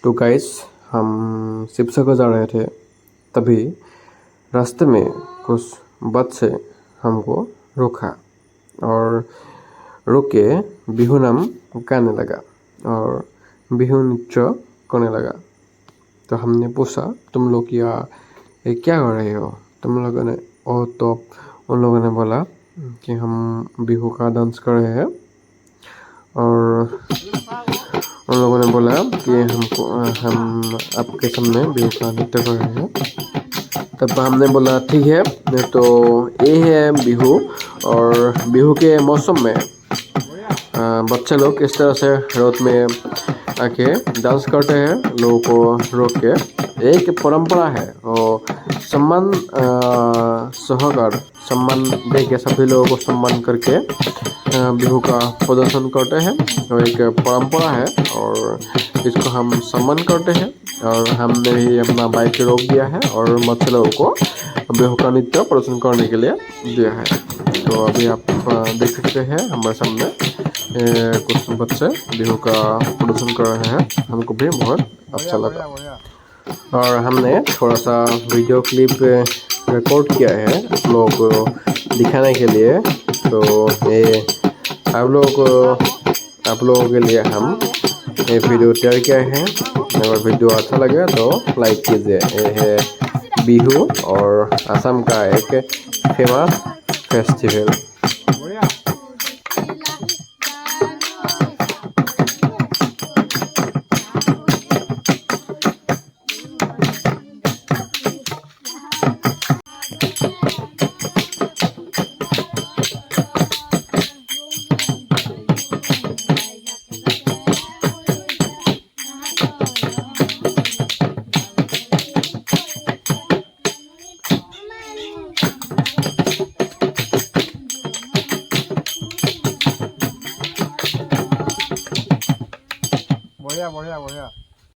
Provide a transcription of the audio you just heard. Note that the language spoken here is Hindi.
तो गाइस हम शिवसागर जा रहे थे, तभी रास्ते में कुछ बच्चे हमको रोका और रोक के बिहू नाम गाने लगा और बिहू नृत्य करने लगा। तो हमने पूछा, तुम लोग ये क्या कर रहे हो? तुम लोगों ने तो उन लोगों ने बोला कि हम बिहू का डांस कर रहे हैं और उन लोगों ने बोला कि हम आपके सामने बिहू का नृत्य कर रहे हैं। तब हमने बोला ठीक है, तो ये है बिहू और बिहू के मौसम में बच्चे लोग इस तरह से रोड में आके डांस करते हैं, लोगों को रोक के। एक परंपरा है और सम्मान सहकार सम्मान दे के सभी लोगों को सम्मान करके बिहू का प्रदर्शन करते हैं और एक परंपरा है और इसको हम सम्मान करते हैं। और हमने भी अपना बाइक रोक दिया है और बच्चे लोगों को बिहू का नृत्य प्रदर्शन करने के लिए दिया है। तो अभी आप देख सकते हैं हमारे सामने कुछ बच्चे बिहू का प्रदर्शन कर रहे हैं। हमको भी बहुत अच्छा लगा और हमने थोड़ा सा वीडियो क्लिप रिकॉर्ड किया है आप लोगों को दिखाने के लिए। तो ये आप लोगों के लिए हम ये वीडियो तैयार किया है। अगर वीडियो अच्छा लगे तो लाइक कीजिए। ये है बिहू और असम का एक फेमस फेस्टिवल। बढ़िया बढ़िया बढ़िया।